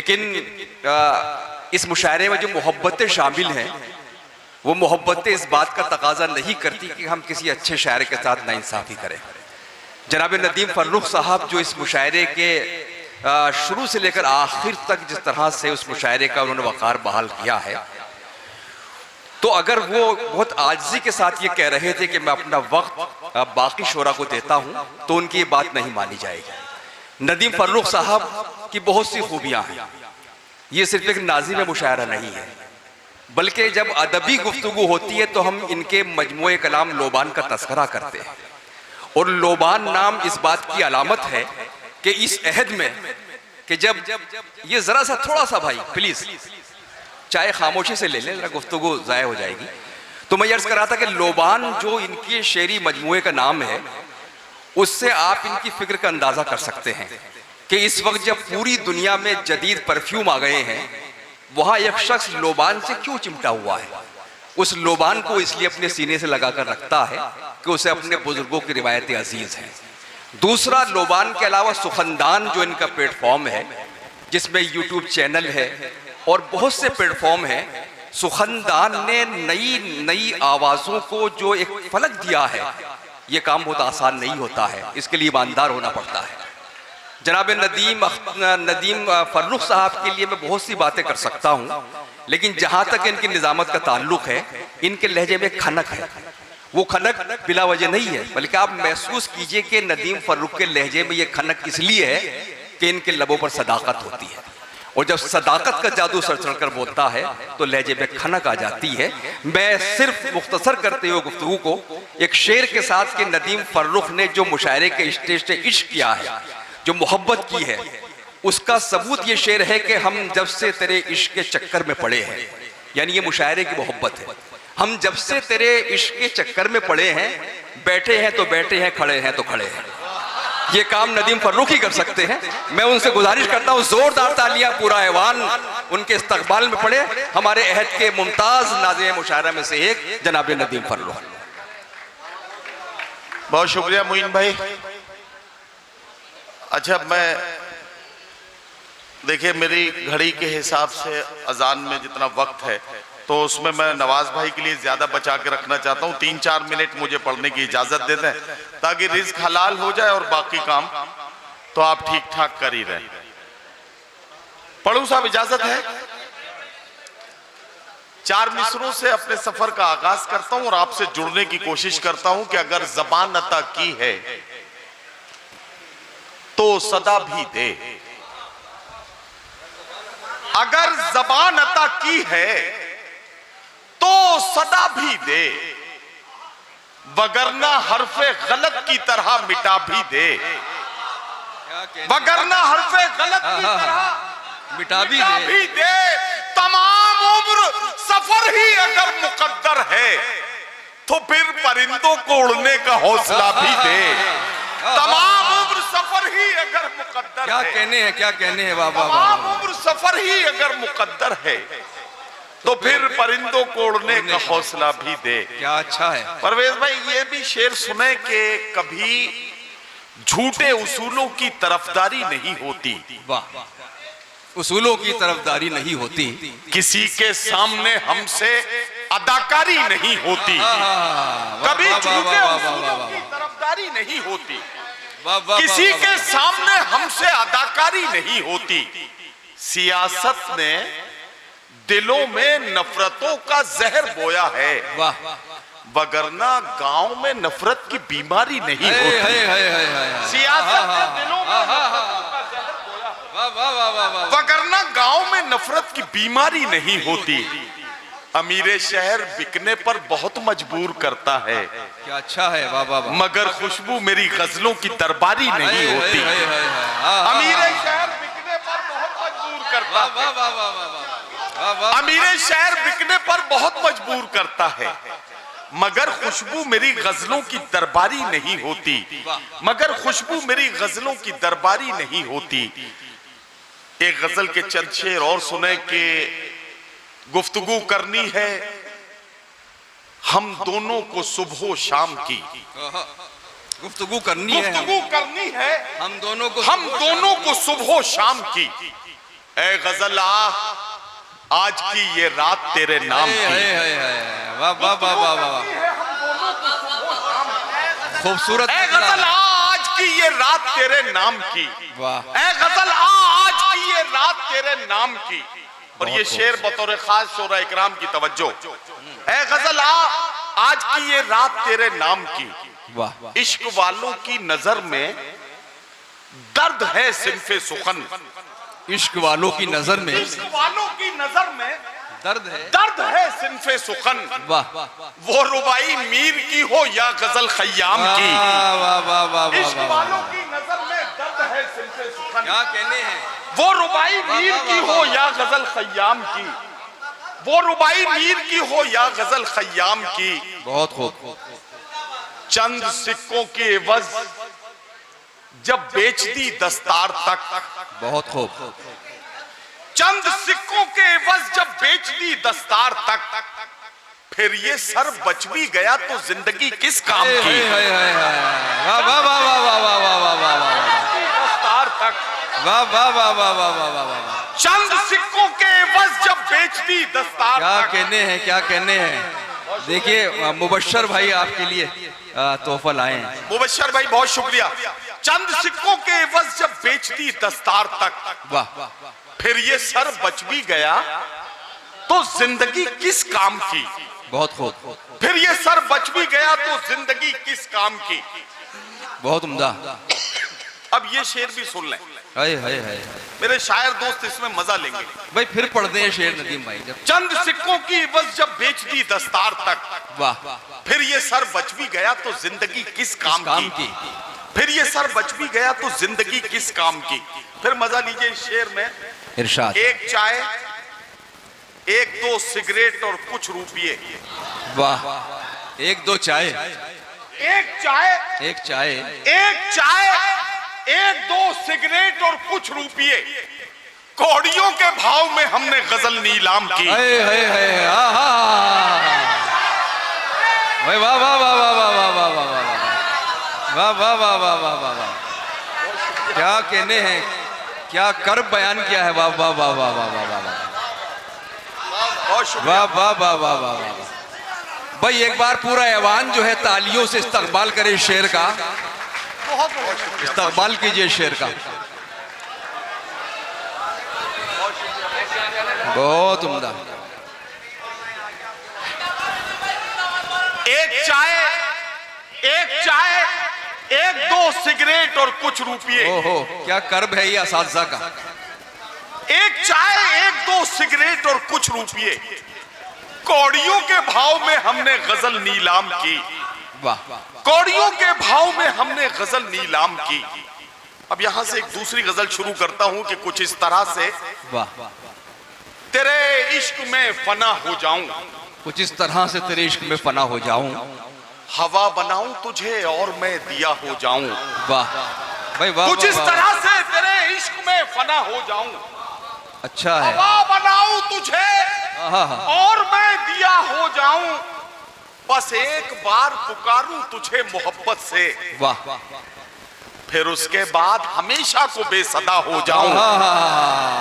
लेकिन इस मुशायरे में जो मोहब्बतें शामिल हैं वो मोहब्बतें इस बात का तकाजा नहीं करती कि हम किसी अच्छे शायर के साथ नाइंसाफ़ी करें। जनाब नदीम फर्रुख साहब जो इस मुशायरे के शुरू से लेकर आखिर तक जिस तरह से उस मुशायरे का उन्होंने वक़ार बहाल किया है, तो अगर वो बहुत आजिज़ी के साथ ये कह रहे थे कि मैं अपना वक्त बाकी शोरा को देता हूँ, तो उनकी ये बात नहीं मानी जाएगी। नदीम फर्रुख साहब की बहुत सी खूबियाँ हैं। ये सिर्फ एक नाज़िम मुशायरा नहीं है, बल्कि जब अदबी गुफ्तगू होती है तो हम इनके मजमूए कलाम लोबान का तस्करा करते हैं। और लोबान नाम इस बात की अलामत है कि इस अहद में कि जब ये ज़रा सा थोड़ा सा, भाई प्लीज़ चाहे खामोशी से ले लें, गुफ्तगू ज़ाय हो जाएगी, तो मैं अर्ज़ कर रहा था कि लोबान जो इनके शेरी मजमूए का नाम है, उससे आप इनकी फ़िक्र का अंदाज़ा कर सकते हैं कि इस वक्त जब पूरी दुनिया में जदीद परफ्यूम आ गए हैं, वहाँ एक शख्स लोबान से क्यों चिमटा हुआ है। उस लोबान को इसलिए अपने सीने से लगा कर रखता है कि उसे अपने बुजुर्गों की रिवायतें अजीज़ हैं। दूसरा, लोबान के अलावा सुखनदान जो इनका प्लेटफॉर्म है, जिसमें यूट्यूब चैनल है और बहुत से प्लेटफॉर्म हैं, सुखनदान ने नई नई आवाज़ों को जो एक फलक दिया है, ये काम बहुत आसान नहीं होता है, इसके लिए ईमानदार होना पड़ता है। जनाब नदीम फर्रुख साहब के लिए मैं बहुत सी बातें कर सकता हूँ, लेकिन जहाँ तक इनकी निज़ामत का ताल्लुक़ है, इनके लहजे में खनक है। वो खनक बिला वजह नहीं है, बल्कि आप महसूस कीजिए कि नदीम फर्रुख के लहजे में ये खनक इसलिए है कि इनके लबों पर सदाकत होती है, और जब सदाकत का जादू सर चढ़कर बोलता है तो लहजे में खनक आ जाती है। मैं सिर्फ मुख्तसर करते हुए गुफ्तगू को एक शेर के साथ कि नदीम फर्रुख ने जो मुशायरे के स्टेज से इश्क किया है, जो मोहब्बत की है, उसका सबूत ये शेर है कि हम जब से तेरे इश्क के चक्कर में पड़े हैं, यानी ये मुशायरे की मोहब्बत है। हम जब से तेरे इश्क के चक्कर में पड़े हैं, बैठे हैं तो बैठे हैं, खड़े हैं तो खड़े हैं। ये काम नदीम फर्रुख ही कर सकते हैं। मैं उनसे गुजारिश करता हूँ जोरदार तालियां पूरा ऐवान उनके इस्तकबाल में पड़े। हमारे अहद के मुमताज नाज़िम मुशायरा में से एक जनाब नदीम फर्रुख। बहुत शुक्रिया मुइन भाई। अच्छा, मैं देखिए मेरी घड़ी के हिसाब से अजान में जितना वक्त है तो उसमें मैं नवाज भाई के लिए ज्यादा बचा के रखना चाहता हूँ। 3-4 मिनट मुझे पढ़ने की इजाजत दे दें ताकि रिज़्क हलाल हो जाए और बाकी काम तो आप ठीक ठाक कर ही रहे। पढ़ूं साहब, इजाजत है? 4 मिसरों से अपने सफर का आगाज करता हूं और आपसे जुड़ने की कोशिश करता हूं कि अगर ज़बान अता की है तो सदा भी दे। अगर ज़बान अता की है तो सदा भी दे, वगरना हरफे गलत की तरह मिटा भी दे। वगरना हरफे गलत की तरह मिटा भी दे। तमाम उम्र सफर ही अगर मुकद्दर है तो फिर परिंदों को उड़ने का हौसला भी दे। तमाम उम्र सफर ही अगर मुकद्दर क्या कहने हैं, क्या कहने हैं बाबा। तमाम उम्र सफर ही अगर मुकद्दर है तो फिर परिंदों को उड़ने का हौसला भी दे। क्या अच्छा है परवेज भाई, ये भी शेर सुने कि कभी झूठे उसूलों की तरफदारी नहीं होती। वाह, उसूलों की तरफदारी नहीं होती, किसी के सामने हमसे अदाकारी नहीं होती। कभी झूठे उसूलों की तरफदारी नहीं होती, किसी के सामने हमसे अदाकारी नहीं होती। सियासत ने दिलों में नफरतों का जहर बोया है, वगरना गांव में नफरत की बीमारी नहीं होती। सियासत ने दिलों में नफरतों का जहर बोया है, वगरना गांव में नफरत की बीमारी नहीं होती। अमीरे शहर बिकने पर बहुत मजबूर करता है, क्या अच्छा है बाबा, मगर खुशबू मेरी गजलों की दरबारी नहीं होती। अमीरे शहर बिकने पर बहुत मजबूर करता है, अमीरे शहर बिकने पर बहुत मजबूर करता है, मगर खुशबू मेरी गजलों की दरबारी नहीं होती। मगर खुशबू मेरी गजलों की दरबारी नहीं होती। एक गजल के चंद शेर और सुने कि गुफ्तगू करनी है हम दोनों को सुबह शाम की। गुफ्तगू करनी है हम दोनों को सुबह शाम की। ए गजल आज की ये रात तेरे नाम की। वाह वाह वाह वाह वाह, खूबसूरत ए गजल आज की ये रात तेरे नाम की। वाह। ए गजल आज की ये रात तेरे नाम की। और ये शेर बतौर खास शोरा इकराम की तवज्जो। ए गजल आज की ये रात तेरे नाम की। वाह। इश्क वालों की नजर में दर्द है सिनफे सुखन। इश्क वालों की नजर में, इश्क वालों की नजर में दर्द है सिनफे सुखन। वाह। वो रुबाई मीर की हो या गजल खयाम की। वाह वाह वाह वाह इश्क वालों की नजर में दर्द है सिनफे सुखन। क्या कहने हैं। वो रुबाई मीर की हो या गजल खयाम की। वो रुबाई मीर की हो या गजल खयाम की। बहुत खूब। चंद सिक्कों के एवज जब बेच दी दस्तार तक। बहुत खूब। चंद सिक्कों के एवज जब बेच दी दस्तार तक। फिर ये सर बच भी गया तो जिंदगी किस काम की। वाह वाह वाह वाह वाह वाह वाह वाह वाह वाह, दस्तार तक। वाह वाह वाह वाह वाह वाह वाह वाह। चंद सिक्कों के एवज जब बेच दी दस्तार क्या तक। कहने हैं, क्या कहने हैं। देखिए मुबश्शर भाई आपके लिए तोहफा लाए हैं। मुबश्शर भाई बहुत शुक्रिया। चंद सिक्कों के एवज जब बेच दी दस्तार तक। वाह। फिर ये सर बच भी गया तो जिंदगी किस काम की। बहुत खूब। फिर ये सर बच भी गया तो जिंदगी किस काम की। बहुत उम्दा। अब ये शेर भी सुन लें। हाय हाय हाय। मेरे शायर दोस्त इसमें मजा लेंगे भाई फिर पढ़ दें शेर नदीम भाई जब। चंद सिक्कों की एवज जब बेच दी दस्तार तक। वाह। फिर ये सर बच भी गया तो जिंदगी किस काम की। फिर ये सर बच भी गया तो जिंदगी किस काम की। फिर मजा लीजिए इस शेर में। इरशाद। एक चाय, एक दो सिगरेट और कुछ रुपये। वाह। एक दो चाय, एक चाय, एक चाय, एक चाय, एक दो सिगरेट और कुछ रुपये। कौड़ियों के भाव में हमने गजल नीलाम की। हाय हाय हाय। भाई वाह वाह वाह वाह वाह वाह वाह वाह वाह वाह वाह वाह वाह वाह वाह। क्या कहने हैं, क्या कर बयान किया है। वाह वाह वाह वाह वाह वाह वाह वाह वाह वाह वाह वाह वाह वाह। भाई एक बार पूरा ऐवान जो है तालियों से इस्तकबाल करे शेर का। इस्तकबाल कीजिए शेर का। बहुत उम्दा। एक चाय, एक चाय, एक दो सिगरेट और कुछ रुपये। ओहो क्या कर्ब है ये असातिज़ा का। एक चाय, एक दो सिगरेट और कुछ रुपये। कौड़ियों के भाव में हमने गजल नीलाम की। वाह। कौड़ियों के भाव में हमने गजल नीलाम की। अब यहां से एक दूसरी गजल शुरू करता हूं कि कुछ इस तरह से। वाह। तेरे इश्क में फना हो जाऊं। कुछ इस तरह से तेरे इश्क में फना हो जाऊं। हवा बनाऊं तुझे और मैं दिया हो जाऊं। वाह भाई वाह। कुछ इस तरह से तेरे इश्क में फना हो जाऊं। अच्छा है। हवा बनाऊं तुझे और मैं दिया हो जाऊं। बस एक बार पुकारूं तुझे मोहब्बत से। वाह। फिर उसके बाद हमेशा को बेसदा हो जाऊं। वाह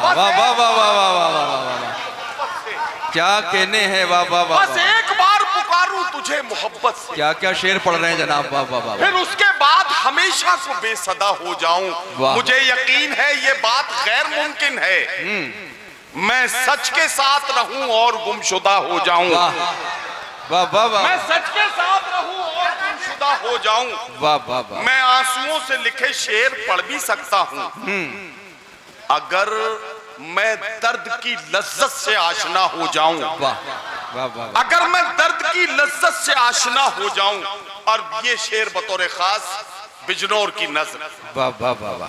वाह वाह वाह वाह वाह वाह। क्या कहने हैं। वाह वाह वाह। बस एक बार पुकारूं तुझे मोहब्बत से। क्या क्या शेर पढ़ रहे हैं जनाब। वाह वाह वाह। फिर उसके बाद हमेशा को बेसदा हो जाऊं। मुझे यकीन है ये बात गैर मुमकिन है। मैं सच के साथ रहूं और गुमशुदा हो जाऊं। वाह वाह वाह। मैं सच के साथ रहूं और गुमशुदा हो जाऊं। वाह वाह वाह। मैं आंसुओं से लिखे शेर पढ़ भी सकता हूं। अगर मैं दर्द की लज्जत से आशना हो जाऊं। वाह वाह वाह। अगर मैं दर्द की लज्जत से आशना हो जाऊं। और ये शेर बतौर खास बिजनौर की नज़्म। वाह वाह वाह वाह।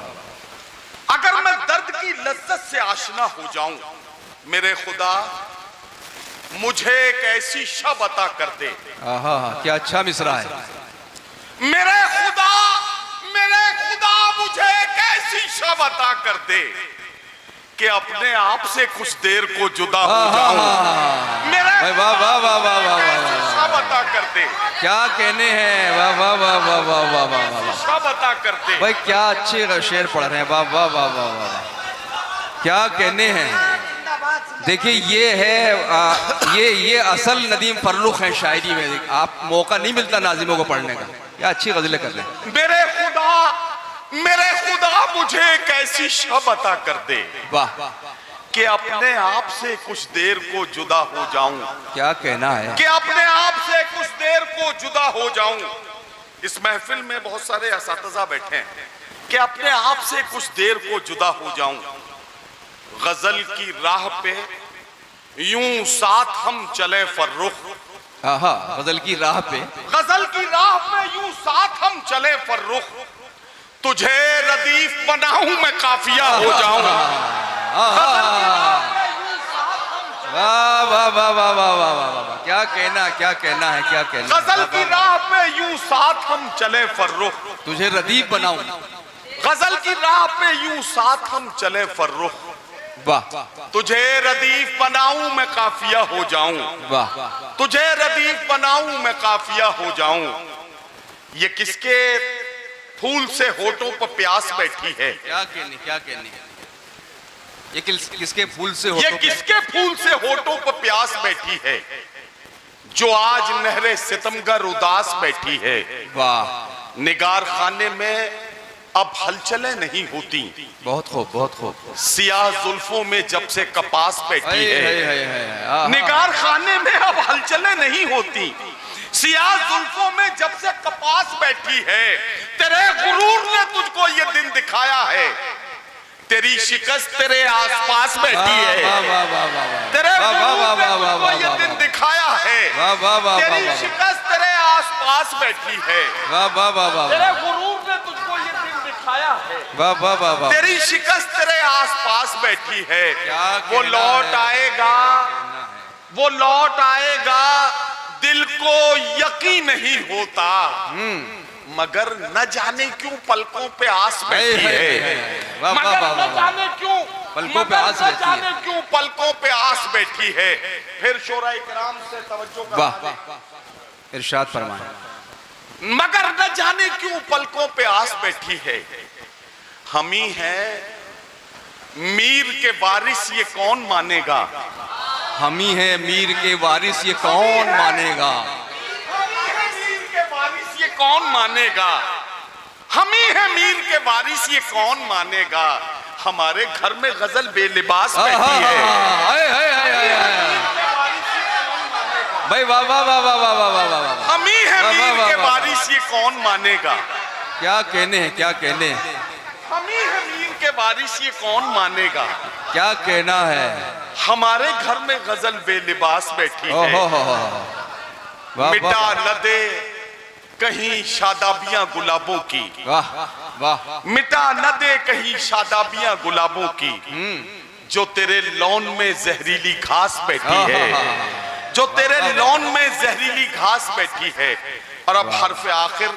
अगर मैं दर्द की लज्जत से आशना हो जाऊं। मेरे खुदा मुझे एक ऐसी शब अता कर दे। क्या अच्छा मिसरा है। मेरे खुदा मुझे एक ऐसी शब अता कर दे कि अपने आप से कुछ देर को जुदा हो जाऊं। मेरे वाह वाह वाह वाह वाह। शब अता कर दे। क्या कहने हैं। वाह वाह वाह वाह वाह वाह वाह वाह। शब अता कर दे। भाई क्या अच्छे शेर पढ़ रहे हैं। वाह वाह वाह वाह वाह। क्या कहने हैं। देखिए ये है ये असल नदीम फर्रुख है शायरी में। आप मौका नहीं मिलता नाजिमों को पढ़ने का। क्या अच्छी गजलें कर रहे हैं। मेरे खुदा मुझे एक ऐसी शब अता कर दे वाह, कि अपने आप से कुछ देर को जुदा हो जाऊं। क्या कहना है। कि अपने आप से कुछ देर को जुदा हो जाऊं। इस महफिल में बहुत सारे असातिज़ा बैठे हैं कि अपने आप से कुछ देर को जुदा हो जाऊं। गजल की राह पे यूं साथ हम चले फर्रुख। गजल की राह पे, गजल की राह पे यूं साथ हम चले फर्रुख। तुझे रदीफ बनाऊं मैं काफिया हो जाऊं। वाह वाह वाह वाह वाह वाह वाह, क्या कहना, क्या कहना है, क्या कहना। गजल की राह पे यूं साथ हम चले फर्रुख। तुझे रदीफ बनाऊं। गजल की राह पे यूं साथ हम चले फर्रुख। वाह, तुझे रदीफ बनाऊं मैं काफिया हो जाऊं। वाह, तुझे रदीफ बनाऊं मैं काफिया हो जाऊं। ये किसके फूल से होठों पर प्यास बैठी है। क्या कहने, क्या कहने। ये किसके फूल से ये किसके फूल से होठों पर प्यास बैठी है, जो आज नहरे सितमगर उदास बैठी है। वाह, निगार खाने में अब हलचलें नहीं होती। बहुत खूब, बहुत खूब। सियाह जुल्फों में जब से कपास बैठी है। निगार निगार खाने में अब हलचलें नहीं होती। सियाह जुल्फों में जब से कपास बैठी है। तेरे गुरूर ने तुझको ये दिन दिखाया है। तेरी शिकस्त तेरे आसपास बैठी है। तेरे गुरूर ने तुझको ये दिन दिखाया है। तेरी शिकस्त तेरे आसपास बैठी है। तेरे गुरूर ने तुझको ये दिन दिखाया है। तेरी शिकस्त तेरे आसपास बैठी है। वो लौट आएगा, वो लौट आएगा, दिल को यकीन नहीं होता, मगर न जाने क्यों पलकों पे आस बैठी है। मगर न जाने क्यों पलकों पे आस न जाने क्यों पलकों पे आस बैठी है। फिर शोरा इकराम से तवज्जो करा। वाह, इरशाद फरमाएं। मगर न जाने क्यों पलकों पे आस बैठी है। हम ही हैं मीर के वारिस, ये कौन मानेगा। हम ही है मीर के वारिस, ये कौन मानेगा। ये कौन मानेगा। हम ही है मीर के वारिस, ये कौन मानेगा। हमारे घर में गजल बेलिबास बैठी है। भाई वाह वाह वाह वाह वाह वाह वाह। हम ही है मीर के वारिस, ये कौन मानेगा। क्या कहने हैं, क्या कहने हैं। हम ही है मीर के वारिस, ये कौन मानेगा। क्या कहना है। हमारे घर में गजल बेलिबास बैठी है। मिटा न दे कहीं शादाबियां गुलाबों की। वाह वाह। मिटा न दे कहीं शादाबियां गुलाबों की, जो तेरे लॉन में जहरीली घास बैठी है। जो तेरे लॉन में जहरीली घास बैठी है। और अब हरफ आखिर,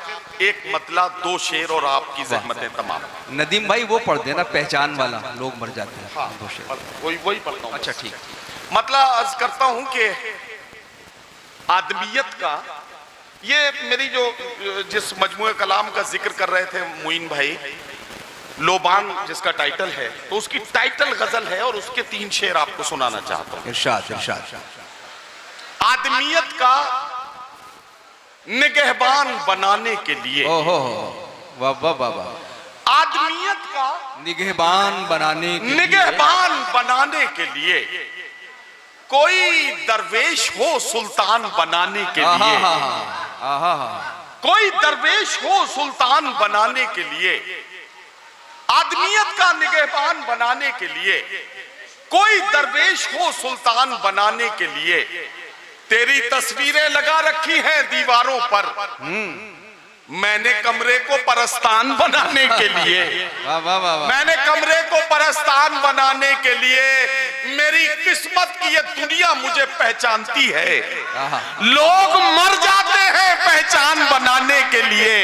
एक मतला, दो शेर और आपकी जहमतें तमाम। नदीम भाई वो पढ़ देना, पहचान वाला, लोग मर जाते हैं। हाँ, दो शेर वही पढ़ता हूँ। अच्छा ठीक। मतलब अर्ज करता हूं कि आदमियत का, ये मेरी जो जिस मजमूए कलाम का जिक्र कर रहे थे मुइन भाई, लोबान जिसका टाइटल है, तो उसकी टाइटल गजल है और उसके 3 शेर आपको सुनाना चाहता हूं। इरशाद, इरशाद। आदमियत का निगहबान बनाने के लिए। ओहो वाह वाह वाह वाह। आदमियत का निगहबान बनाने के लिए कोई दरवेश हो सुल्तान बनाने के लिए। कोई दरवेश हो सुल्तान बनाने के लिए। आदमियत का निगहबान बनाने के लिए कोई दरवेश हो सुल्तान बनाने के लिए। तेरी तस्वीरें लगा रखी हैं दीवारों पर, मैंने कमरे को परस्तान बनाने के लिए। मैंने कमरे को परस्तान बनाने के लिए, मेरी किस्मत की ये दुनिया मुझे पहचानती है। लोग मर जाते हैं पहचान बनाने के लिए।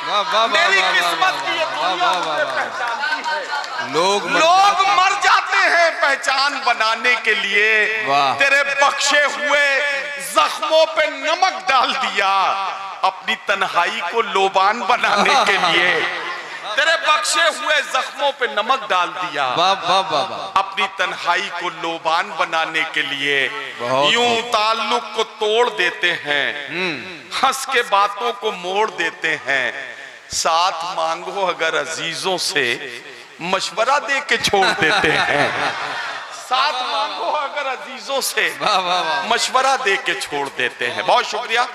मेरी किस्मत की ये दुनिया मुझे पहचानती है। लोग मर जाते हैं पहचान बनाने के लिए। तेरे बख्शे हुए जख्मों पे नमक डाल दिया, अपनी तन्हाई को लोबान बनाने के लिए। तेरे बख्शे हुए जख्मों पे नमक डाल दिया। वाह वाह वाह वाह, अपनी तन्हाई को लोबान बनाने के लिए बहुत यूं ताल्लुक को तोड़ देते हैं, हंस के बातों को मोड़ देते हैं। साथ मांगो अगर अजीजों से, मशवरा दे के छोड़ देते हैं। साथ मांगो अगर अजीजों से, वाह वाह वाह। मशवरा दे के छोड़ देते हैं। बहुत शुक्रिया।